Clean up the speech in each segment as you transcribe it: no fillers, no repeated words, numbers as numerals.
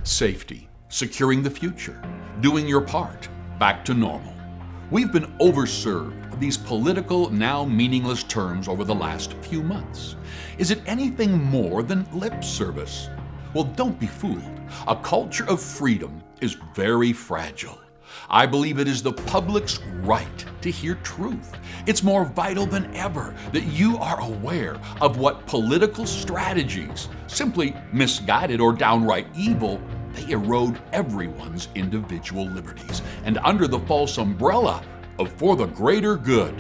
Safety, securing the future, doing your part, back to normal. We've been overserved these political, now meaningless terms over the last few months. Is it anything more than lip service? Well, don't be fooled. A culture of freedom is very fragile. I believe it is the public's right to hear truth. It's more vital than ever that you are aware of what political strategies, simply misguided or downright evil, they erode everyone's individual liberties, and under the false umbrella of for the greater good.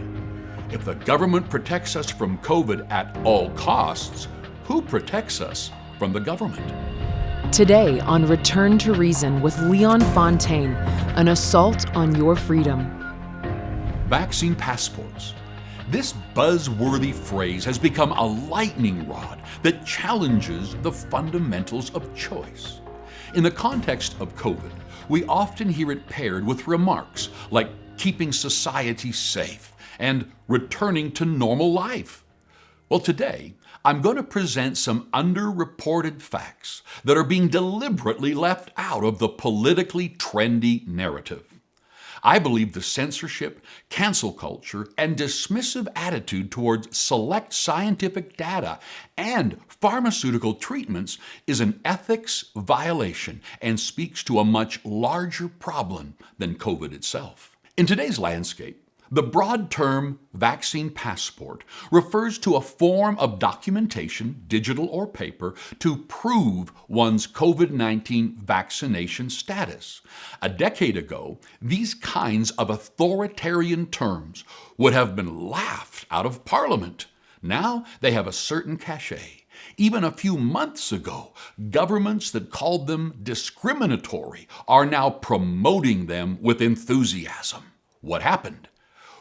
If the government protects us from COVID at all costs, who protects us from the government? Today on Return to Reason with Leon Fontaine, an assault on your freedom. Vaccine passports. This buzzworthy phrase has become a lightning rod that challenges the fundamentals of choice. In the context of COVID, we often hear it paired with remarks like keeping society safe and returning to normal life. Well, today, I'm going to present some underreported facts that are being deliberately left out of the politically trendy narrative. I believe the censorship, cancel culture, and dismissive attitude towards select scientific data and pharmaceutical treatments is an ethics violation and speaks to a much larger problem than COVID itself. In today's landscape, the broad term vaccine passport refers to a form of documentation, digital or paper, to prove one's COVID-19 vaccination status. A decade ago, these kinds of authoritarian terms would have been laughed out of Parliament. Now they have a certain cachet. Even a few months ago, governments that called them discriminatory are now promoting them with enthusiasm. What happened?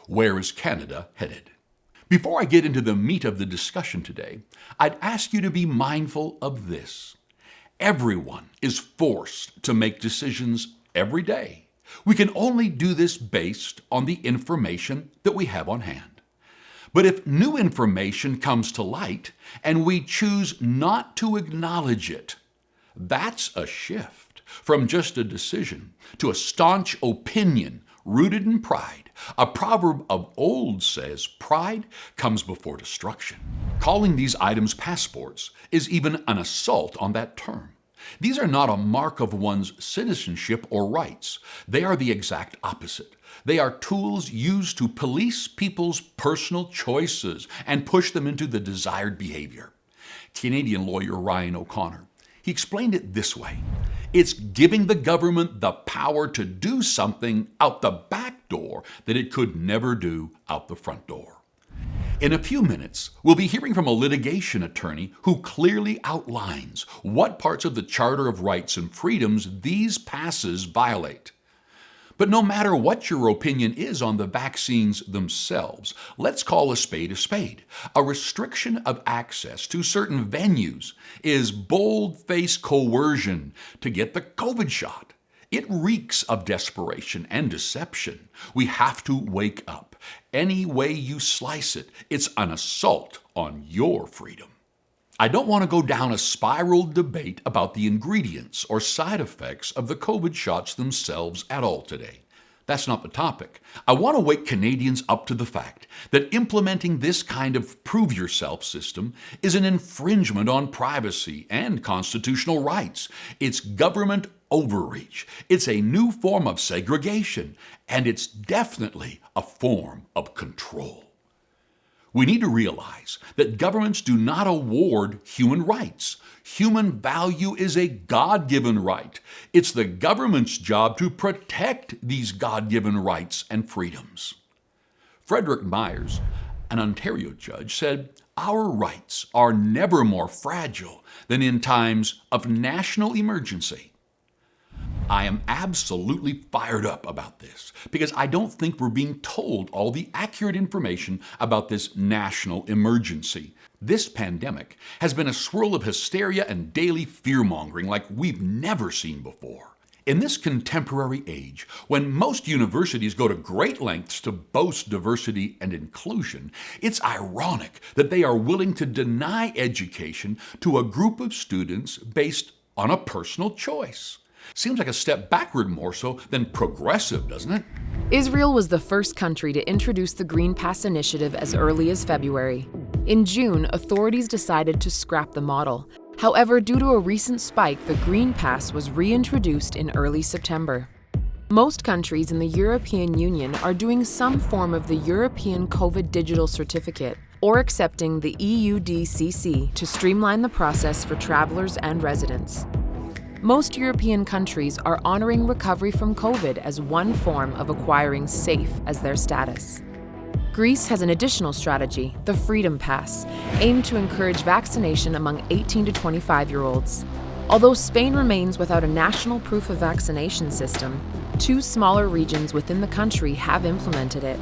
Where is Canada headed? Before I get into the meat of the discussion today, I'd ask you to be mindful of this. Everyone is forced to make decisions every day. We can only do this based on the information that we have on hand. But if new information comes to light and we choose not to acknowledge it, that's a shift from just a decision to a staunch opinion rooted in pride. A proverb of old says, pride comes before destruction. Calling these items passports is even an assault on that term. These are not a mark of one's citizenship or rights. They are the exact opposite. They are tools used to police people's personal choices and push them into the desired behavior. Canadian lawyer Ryan O'Connor, he explained it this way. It's giving the government the power to do something out the back door that it could never do out the front door. In a few minutes, we'll be hearing from a litigation attorney who clearly outlines what parts of the Charter of Rights and Freedoms these passes violate. But no matter what your opinion is on the vaccines themselves, let's call a spade a spade. A restriction of access to certain venues is bold-faced coercion to get the COVID shot. It reeks of desperation and deception. We have to wake up. Any way you slice it, it's an assault on your freedom. I don't want to go down a spiral debate about the ingredients or side effects of the COVID shots themselves at all today. That's not the topic. I want to wake Canadians up to the fact that implementing this kind of prove yourself system is an infringement on privacy and constitutional rights. It's government overreach. It's a new form of segregation, and it's definitely a form of control. We need to realize that governments do not award human rights. Human value is a God-given right. It's the government's job to protect these God-given rights and freedoms. Frederick Myers, an Ontario judge, said, "Our rights are never more fragile than in times of national emergency." I am absolutely fired up about this because I don't think we're being told all the accurate information about this national emergency. This pandemic has been a swirl of hysteria and daily fear-mongering like we've never seen before. In this contemporary age, when most universities go to great lengths to boast diversity and inclusion, it's ironic that they are willing to deny education to a group of students based on a personal choice. Seems like a step backward more so than progressive, doesn't it? Israel was the first country to introduce the Green Pass initiative as early as February. In June, authorities decided to scrap the model. However, due to a recent spike, the Green Pass was reintroduced in early September. Most countries in the European Union are doing some form of the European COVID Digital Certificate or accepting the EUDCC to streamline the process for travelers and residents. Most European countries are honoring recovery from COVID as one form of acquiring safe as their status. Greece has an additional strategy, the Freedom Pass, aimed to encourage vaccination among 18 to 25-year-olds. Although Spain remains without a national proof of vaccination system, 2 smaller regions within the country have implemented it.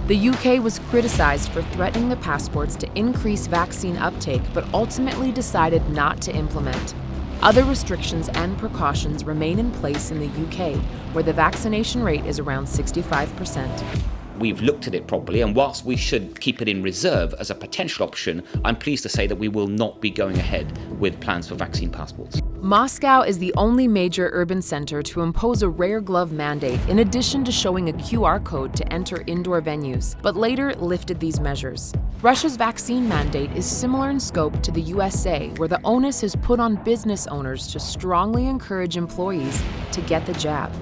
The UK was criticized for threatening the passports to increase vaccine uptake, but ultimately decided not to implement. Other restrictions and precautions remain in place in the UK, where the vaccination rate is around 65%. We've looked at it properly, and whilst we should keep it in reserve as a potential option, I'm pleased to say that we will not be going ahead with plans for vaccine passports. Moscow is the only major urban center to impose a rare glove mandate in addition to showing a QR code to enter indoor venues, but later lifted these measures. Russia's vaccine mandate is similar in scope to the USA, where the onus is put on business owners to strongly encourage employees to get the jab.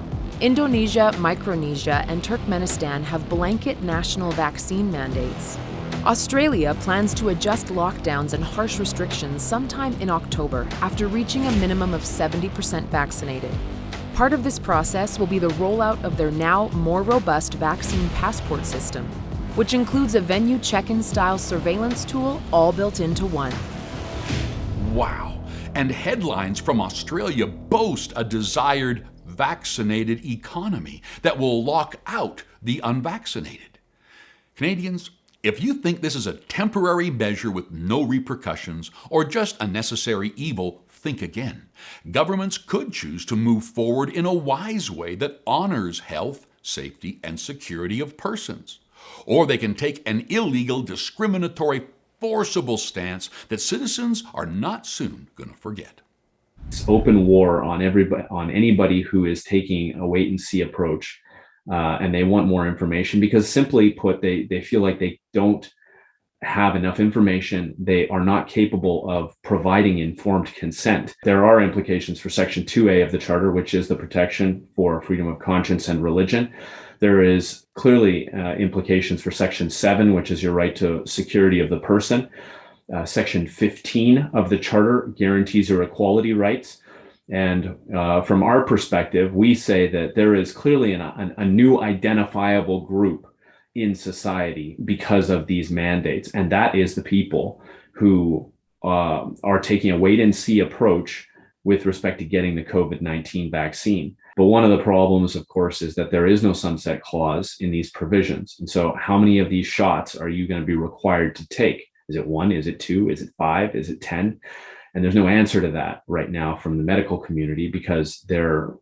Indonesia, Micronesia, and Turkmenistan have blanket national vaccine mandates. Australia plans to adjust lockdowns and harsh restrictions sometime in October after reaching a minimum of 70% vaccinated. Part of this process will be the rollout of their now more robust vaccine passport system, which includes a venue check-in style surveillance tool all built into one. Wow. And headlines from Australia boast a desired vaccinated economy that will lock out the unvaccinated. Canadians, if you think this is a temporary measure with no repercussions or just a necessary evil, think again. Governments could choose to move forward in a wise way that honors health, safety, and security of persons. Or they can take an illegal, discriminatory, forcible stance that citizens are not soon going to forget. It's open war on anybody who is taking a wait and see approach, and they want more information because, simply put, they feel like they don't have enough information. They are not capable of providing informed consent. There are implications for Section 2A of the Charter, which is the protection for freedom of conscience and religion. There is clearly implications for Section 7, which is your right to security of the person. Section 15 of the Charter guarantees your equality rights. And from our perspective, we say that there is clearly a new identifiable group in society because of these mandates. And that is the people who are taking a wait and see approach with respect to getting the COVID-19 vaccine. But one of the problems, of course, is that there is no sunset clause in these provisions. And so how many of these shots are you going to be required to take? Is it 1? Is it 2? Is it 5? Is it 10? And there's no answer to that right now from the medical community because they're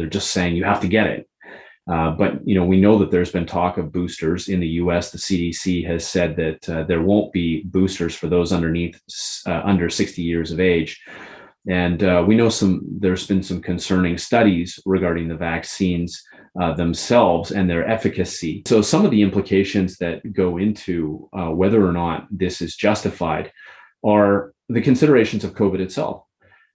just saying you have to get it. But we know that there's been talk of boosters in the U.S. The CDC has said that there won't be boosters for those under 60 years of age. And we know there's been some concerning studies regarding the vaccines themselves and their efficacy. So some of the implications that go into whether or not this is justified are the considerations of COVID itself.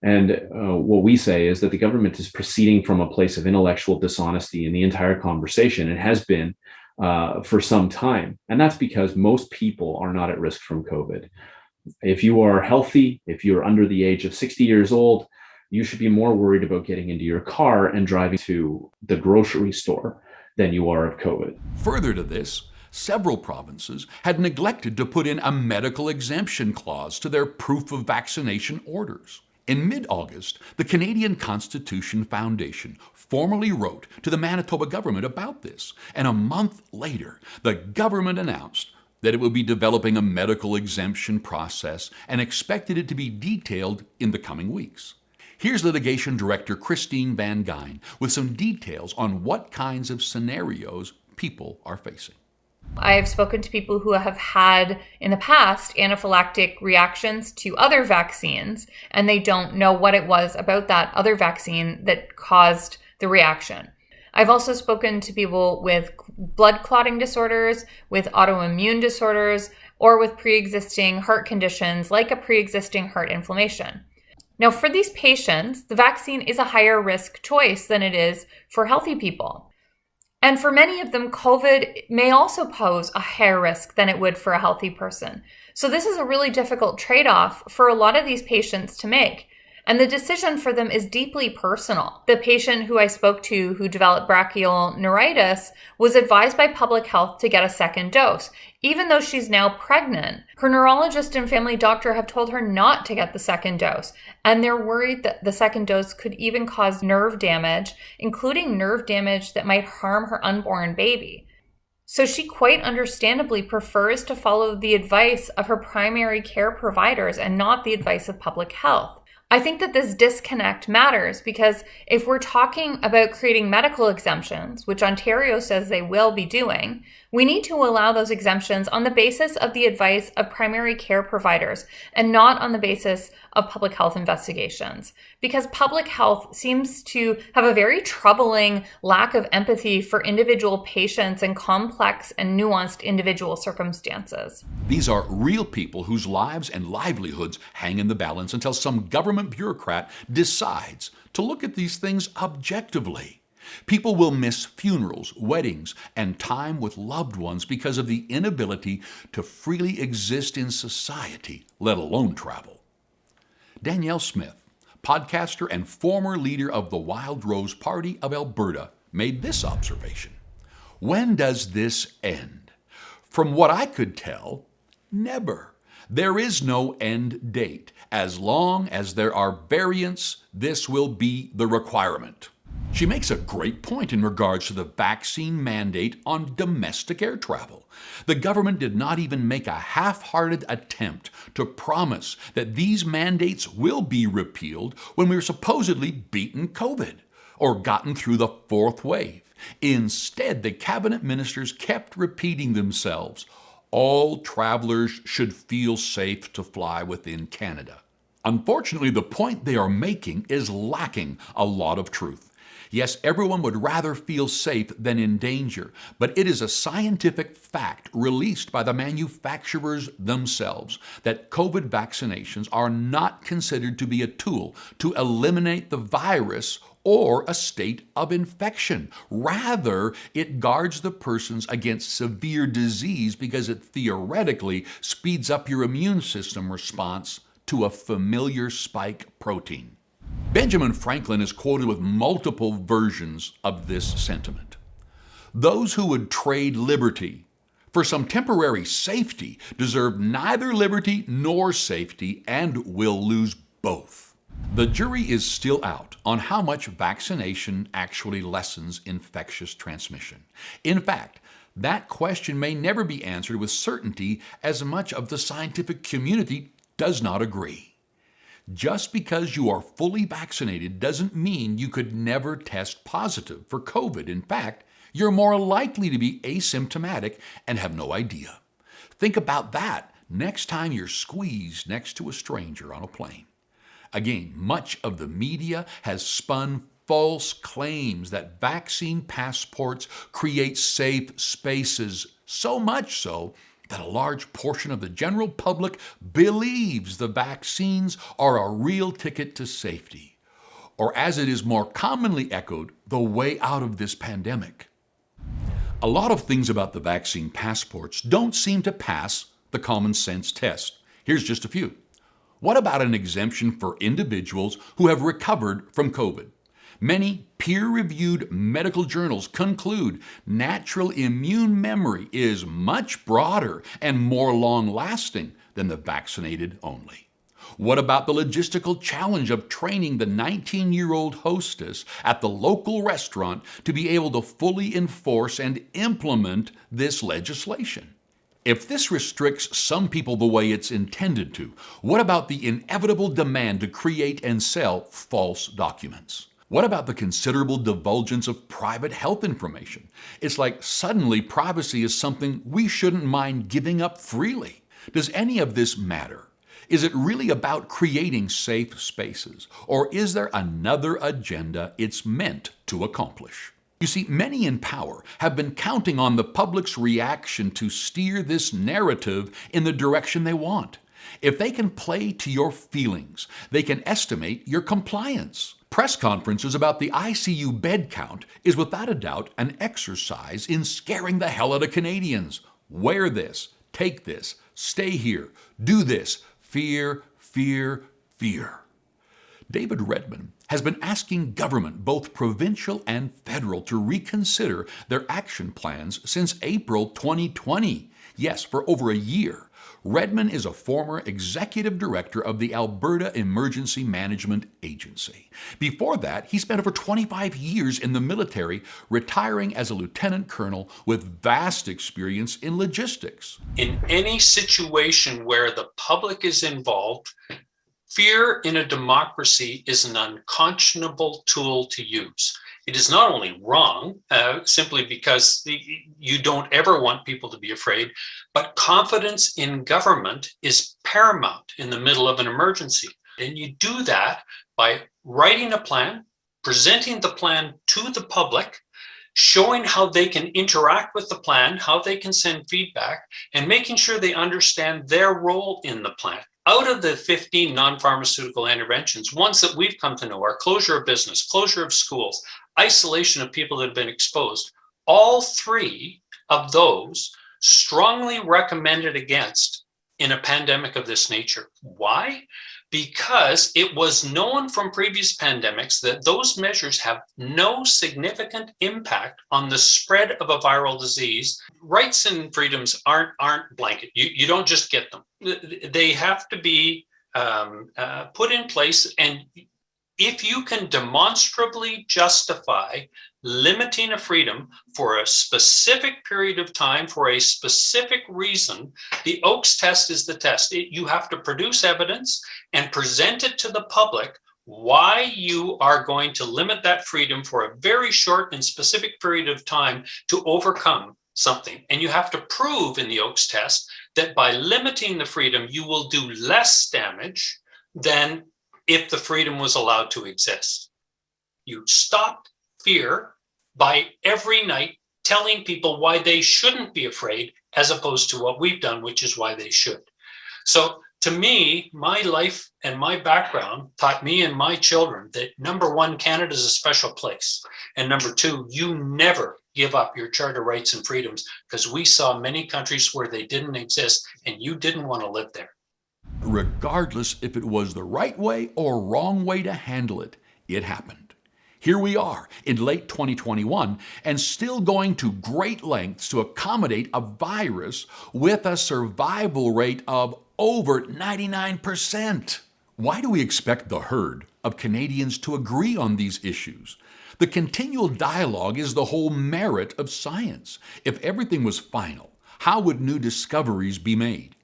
And what we say is that the government is proceeding from a place of intellectual dishonesty in the entire conversation. It has been for some time. And that's because most people are not at risk from COVID. If you are healthy, if you're under the age of 60 years old, you should be more worried about getting into your car and driving to the grocery store than you are of COVID. Further to this, several provinces had neglected to put in a medical exemption clause to their proof of vaccination orders. In mid-August, the Canadian Constitution Foundation formally wrote to the Manitoba government about this, and a month later, the government announced that it would be developing a medical exemption process and expected it to be detailed in the coming weeks. Here's Litigation Director Christine Van Gyn with some details on what kinds of scenarios people are facing. I have spoken to people who have had in the past anaphylactic reactions to other vaccines, and they don't know what it was about that other vaccine that caused the reaction. I've also spoken to people with blood clotting disorders, with autoimmune disorders, or with pre-existing heart conditions like a pre-existing heart inflammation. Now, for these patients, the vaccine is a higher risk choice than it is for healthy people. And for many of them, COVID may also pose a higher risk than it would for a healthy person. So this is a really difficult trade-off for a lot of these patients to make. And the decision for them is deeply personal. The patient who I spoke to who developed brachial neuritis was advised by public health to get a second dose. Even though she's now pregnant, her neurologist and family doctor have told her not to get the second dose. And they're worried that the second dose could even cause nerve damage, including nerve damage that might harm her unborn baby. So she quite understandably prefers to follow the advice of her primary care providers and not the advice of public health. I think that this disconnect matters because if we're talking about creating medical exemptions, which Ontario says they will be doing, we need to allow those exemptions on the basis of the advice of primary care providers and not on the basis of public health investigations. Because public health seems to have a very troubling lack of empathy for individual patients and complex and nuanced individual circumstances. These are real people whose lives and livelihoods hang in the balance until some government bureaucrat decides to look at these things objectively. People will miss funerals, weddings, and time with loved ones because of the inability to freely exist in society, let alone travel. Danielle Smith, podcaster and former leader of the Wild Rose Party of Alberta, made this observation. When does this end? From what I could tell, never. There is no end date. As long as there are variants, this will be the requirement. She makes a great point in regards to the vaccine mandate on domestic air travel. The government did not even make a half-hearted attempt to promise that these mandates will be repealed when we're supposedly beaten COVID or gotten through the fourth wave. Instead, the cabinet ministers kept repeating themselves. All travelers should feel safe to fly within Canada. Unfortunately, the point they are making is lacking a lot of truth. Yes, everyone would rather feel safe than in danger, but it is a scientific fact released by the manufacturers themselves that COVID vaccinations are not considered to be a tool to eliminate the virus or a state of infection. Rather, it guards the persons against severe disease because it theoretically speeds up your immune system response to a familiar spike protein. Benjamin Franklin is quoted with multiple versions of this sentiment. Those who would trade liberty for some temporary safety deserve neither liberty nor safety and will lose both. The jury is still out on how much vaccination actually lessens infectious transmission. In fact, that question may never be answered with certainty as much of the scientific community does not agree. Just because you are fully vaccinated doesn't mean you could never test positive for COVID. In fact, you're more likely to be asymptomatic and have no idea. Think about that next time you're squeezed next to a stranger on a plane. Again, much of the media has spun false claims that vaccine passports create safe spaces, so much so that a large portion of the general public believes the vaccines are a real ticket to safety, or as it is more commonly echoed, the way out of this pandemic. A lot of things about the vaccine passports don't seem to pass the common sense test. Here's just a few. What about an exemption for individuals who have recovered from COVID? Many peer-reviewed medical journals conclude natural immune memory is much broader and more long-lasting than the vaccinated only. What about the logistical challenge of training the 19-year-old hostess at the local restaurant to be able to fully enforce and implement this legislation? If this restricts some people the way it's intended to, what about the inevitable demand to create and sell false documents? What about the considerable divulgence of private health information? It's like suddenly privacy is something we shouldn't mind giving up freely. Does any of this matter? Is it really about creating safe spaces, or is there another agenda it's meant to accomplish? You see, many in power have been counting on the public's reaction to steer this narrative in the direction they want. If they can play to your feelings, they can estimate your compliance. Press conferences about the ICU bed count is without a doubt an exercise in scaring the hell out of Canadians. Wear this, take this, stay here, do this, fear, fear, fear. David Redman has been asking government, both provincial and federal, to reconsider their action plans since April 2020. Yes, for over a year. Redman is a former executive director of the Alberta Emergency Management Agency. Before that, he spent over 25 years in the military, retiring as a lieutenant colonel with vast experience in logistics. In any situation where the public is involved, fear in a democracy is an unconscionable tool to use. It is not only wrong, simply because you don't ever want people to be afraid, but confidence in government is paramount in the middle of an emergency. And you do that by writing a plan, presenting the plan to the public, showing how they can interact with the plan, how they can send feedback, and making sure they understand their role in the plan. Out of the 15 non-pharmaceutical interventions, ones that we've come to know are closure of business, closure of schools, isolation of people that have been exposed. All three of those strongly recommended against in a pandemic of this nature. Why? Because it was known from previous pandemics that those measures have no significant impact on the spread of a viral disease. Rights and freedoms aren't blanket. You don't just get them. They have to be put in place, and if you can demonstrably justify limiting a freedom for a specific period of time for a specific reason, the Oakes test is the test. You have to produce evidence and present it to the public why you are going to limit that freedom for a very short and specific period of time to overcome something. And you have to prove in the Oakes test that by limiting the freedom, you will do less damage than if the freedom was allowed to exist. You stop fear by every night telling people why they shouldn't be afraid, as opposed to what we've done, which is why they should. So to me, my life and my background taught me and my children that, number one, Canada is a special place. And number two, you never give up your charter rights and freedoms, because we saw many countries where they didn't exist and you didn't want to live there. Regardless if it was the right way or wrong way to handle it, it happened. Here we are in late 2021 and still going to great lengths to accommodate a virus with a survival rate of over 99%. Why do we expect the herd of Canadians to agree on these issues? The continual dialogue is the whole merit of science. If everything was final, how would new discoveries be made?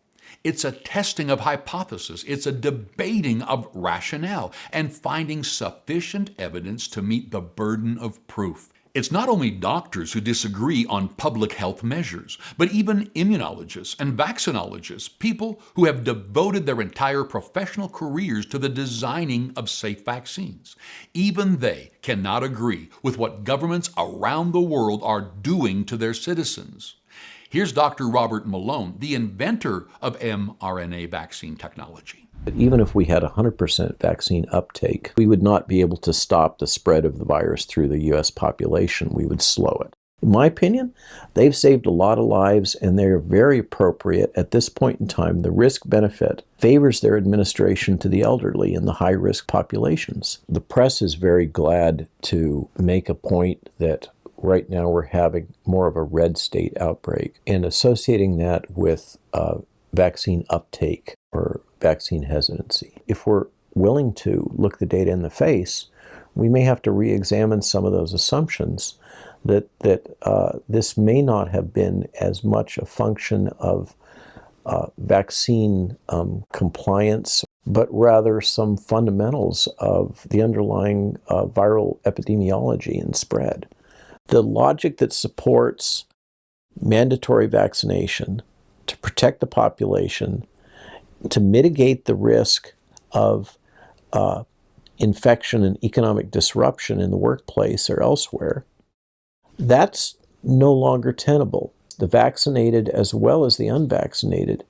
It's a testing of hypothesis. It's a debating of rationale and finding sufficient evidence to meet the burden of proof. It's not only doctors who disagree on public health measures, but even immunologists and vaccinologists, people who have devoted their entire professional careers to the designing of safe vaccines. Even they cannot agree with what governments around the world are doing to their citizens. Here's Dr. Robert Malone, the inventor of mRNA vaccine technology. Even if we had 100% vaccine uptake, we would not be able to stop the spread of the virus through the U.S. population. We would slow it. In my opinion, they've saved a lot of lives, and they're very appropriate. At this point in time, the risk-benefit favors their administration to the elderly and the high-risk populations. The press is very glad to make a point that right now we're having more of a red state outbreak, and associating that with vaccine uptake or vaccine hesitancy. If we're willing to look the data in the face, we may have to re-examine some of those assumptions that this may not have been as much a function of vaccine compliance but rather some fundamentals of the underlying viral epidemiology and spread. The logic that supports mandatory vaccination to protect the population, to mitigate the risk of infection and economic disruption in the workplace or elsewhere, that's no longer tenable. The vaccinated as well as the unvaccinated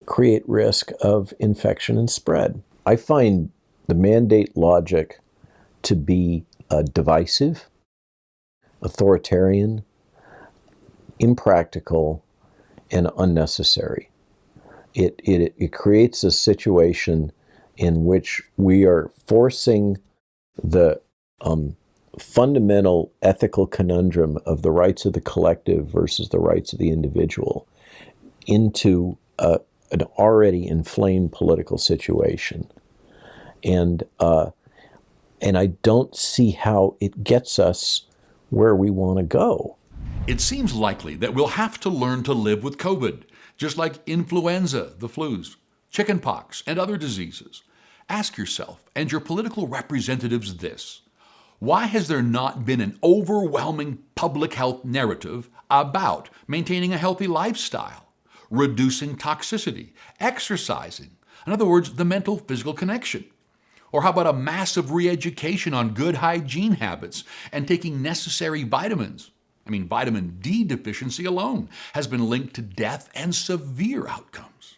create risk of infection and spread. I find the mandate logic to be divisive, authoritarian, impractical, and unnecessary. It creates a situation in which we are forcing the fundamental ethical conundrum of the rights of the collective versus the rights of the individual into an already inflamed political situation. And I don't see how it gets us where we want to go. It seems likely that we'll have to learn to live with COVID, just like influenza, the flus, chickenpox, and other diseases. Ask yourself and your political representatives this: why has there not been an overwhelming public health narrative about maintaining a healthy lifestyle, reducing toxicity, exercising, in other words, the mental-physical connection? Or how about a massive re-education on good hygiene habits and taking necessary vitamins? Vitamin D deficiency alone has been linked to death and severe outcomes.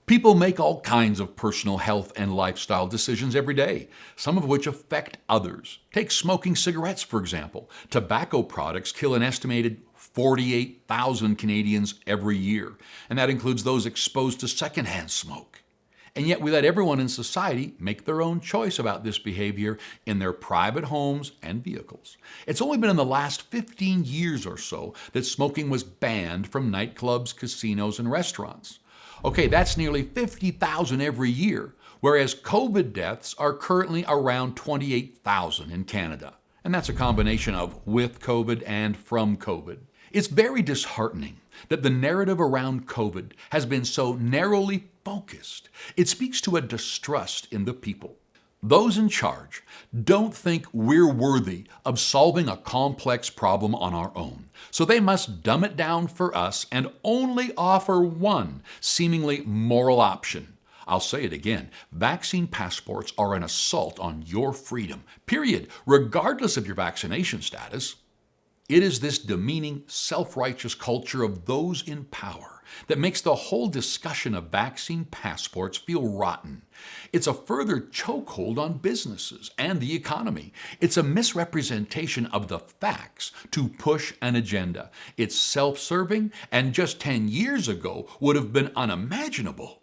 People make all kinds of personal health and lifestyle decisions every day, some of which affect others. Take smoking cigarettes, for example. Tobacco products kill an estimated 48,000 Canadians every year, and that includes those exposed to secondhand smoke. And yet we let everyone in society make their own choice about this behavior in their private homes and vehicles. It's only been in the last 15 years or so that smoking was banned from nightclubs, casinos, and restaurants. Okay, that's nearly 50,000 every year, whereas COVID deaths are currently around 28,000 in Canada. And that's a combination of with COVID and from COVID. It's very disheartening that the narrative around COVID has been so narrowly focused. It speaks to a distrust in the people. Those in charge don't think we're worthy of solving a complex problem on our own, so they must dumb it down for us and only offer one seemingly moral option. I'll say it again, vaccine passports are an assault on your freedom, period, regardless of your vaccination status. It is this demeaning, self-righteous culture of those in power that makes the whole discussion of vaccine passports feel rotten. It's a further chokehold on businesses and the economy. It's a misrepresentation of the facts to push an agenda. It's self-serving and just 10 years ago would have been unimaginable.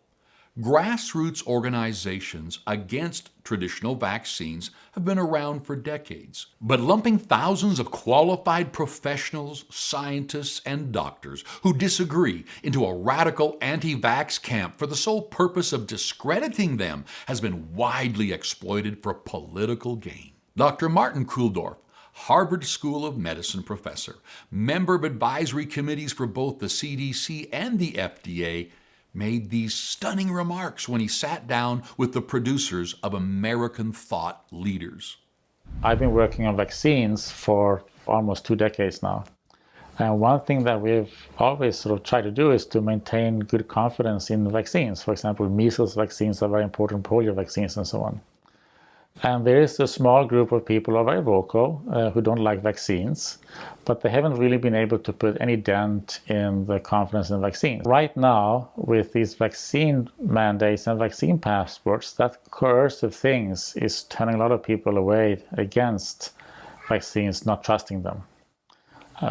Grassroots organizations against traditional vaccines have been around for decades, but lumping thousands of qualified professionals, scientists, and doctors who disagree into a radical anti-vax camp for the sole purpose of discrediting them has been widely exploited for political gain. Dr. Martin Kulldorff, Harvard School of Medicine professor, member of advisory committees for both the CDC and the FDA, made these stunning remarks when he sat down with the producers of American Thought Leaders. I've been working on vaccines for almost 2 decades now. And one thing that we've always sort of tried to do is to maintain good confidence in vaccines. For example, measles vaccines are very important, polio vaccines and so on. And there is a small group of people who are very vocal, who don't like vaccines, but they haven't really been able to put any dent in the confidence in vaccines. Right now, with these vaccine mandates and vaccine passports, that coercive things is turning a lot of people away against vaccines, not trusting them,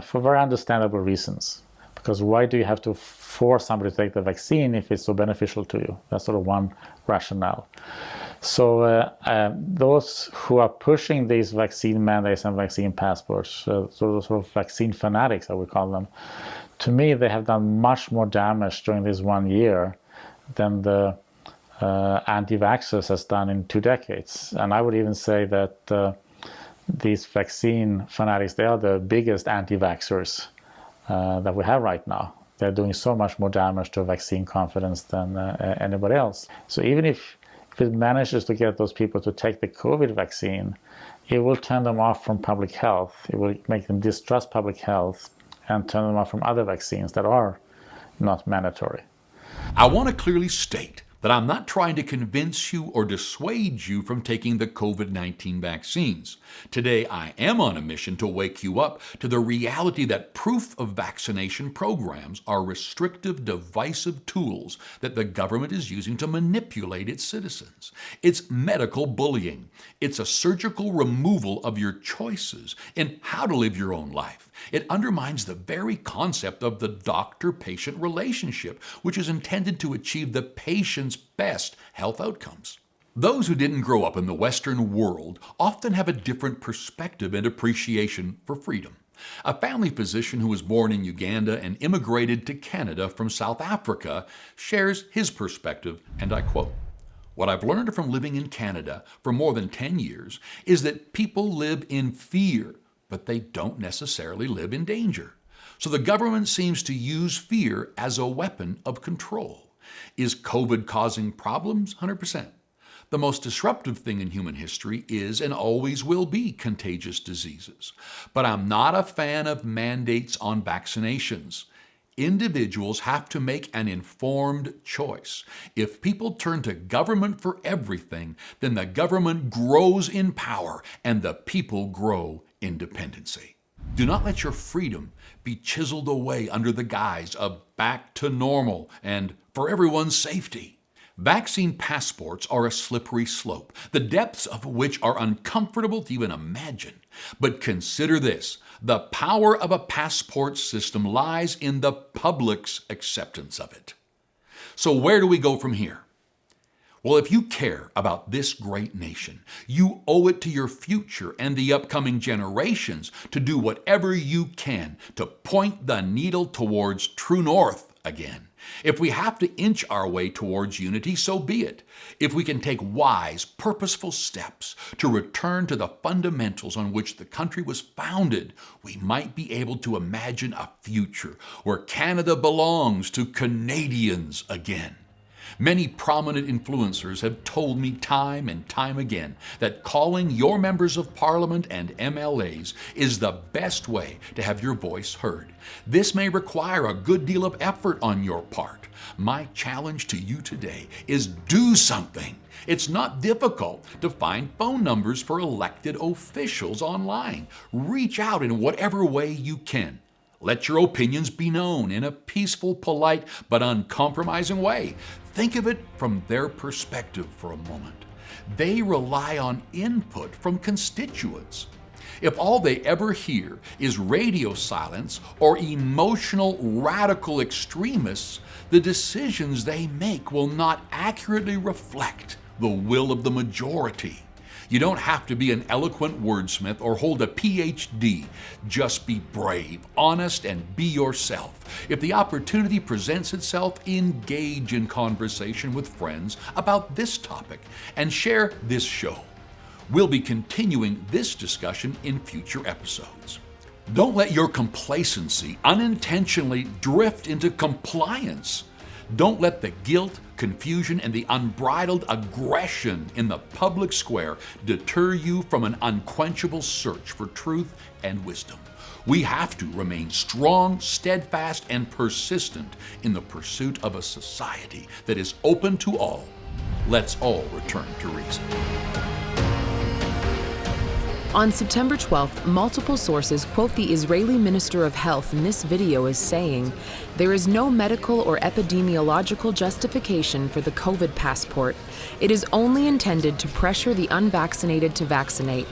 for very understandable reasons. Because why do you have to force somebody to take the vaccine if it's so beneficial to you? That's sort of one rationale. So those who are pushing these vaccine mandates and vaccine passports, sort of vaccine fanatics, I would call them, to me, they have done much more damage during this 1 year than the anti-vaxxers has done in 2 decades. And I would even say that these vaccine fanatics, they are the biggest anti-vaxxers that we have right now. They're doing so much more damage to vaccine confidence than anybody else. So even if if it manages to get those people to take the COVID vaccine, it will turn them off from public health. It will make them distrust public health and turn them off from other vaccines that are not mandatory. I want to clearly state that I'm not trying to convince you or dissuade you from taking the COVID-19 vaccines. Today, I am on a mission to wake you up to the reality that proof of vaccination programs are restrictive, divisive tools that the government is using to manipulate its citizens. It's medical bullying. It's a surgical removal of your choices in how to live your own life. It undermines the very concept of the doctor-patient relationship, which is intended to achieve the patient's best health outcomes. Those who didn't grow up in the Western world often have a different perspective and appreciation for freedom. A family physician who was born in Uganda and immigrated to Canada from South Africa shares his perspective, and I quote, "What I've learned from living in Canada for more than 10 years is that people live in fear, but they don't necessarily live in danger. So the government seems to use fear as a weapon of control. Is COVID causing problems? 100%. The most disruptive thing in human history is and always will be contagious diseases. But I'm not a fan of mandates on vaccinations. Individuals have to make an informed choice. If people turn to government for everything, then the government grows in power and the people grow in dependency. Do not let your freedom be chiseled away under the guise of back to normal and for everyone's safety. Vaccine passports are a slippery slope, the depths of which are uncomfortable to even imagine. But consider this, the power of a passport system lies in the public's acceptance of it. So where do we go from here? Well, if you care about this great nation, you owe it to your future and the upcoming generations to do whatever you can to point the needle towards true north again. If we have to inch our way towards unity, so be it. If we can take wise, purposeful steps to return to the fundamentals on which the country was founded, we might be able to imagine a future where Canada belongs to Canadians again. Many prominent influencers have told me time and time again that calling your members of parliament and MLAs is the best way to have your voice heard. This may require a good deal of effort on your part. My challenge to you today is do something. It's not difficult to find phone numbers for elected officials online. Reach out in whatever way you can. Let your opinions be known in a peaceful, polite, but uncompromising way. Think of it from their perspective for a moment. They rely on input from constituents. If all they ever hear is radio silence or emotional radical extremists, the decisions they make will not accurately reflect the will of the majority. You don't have to be an eloquent wordsmith or hold a PhD. Just be brave, honest, and be yourself. If the opportunity presents itself, engage in conversation with friends about this topic and share this show. We'll be continuing this discussion in future episodes. Don't let your complacency unintentionally drift into compliance. Don't let the guilt, confusion, and the unbridled aggression in the public square deter you from an unquenchable search for truth and wisdom. We have to remain strong, steadfast, and persistent in the pursuit of a society that is open to all. Let's all return to reason. On September 12th, multiple sources quote the Israeli Minister of Health in this video as saying, "There is no medical or epidemiological justification for the COVID passport. It is only intended to pressure the unvaccinated to vaccinate.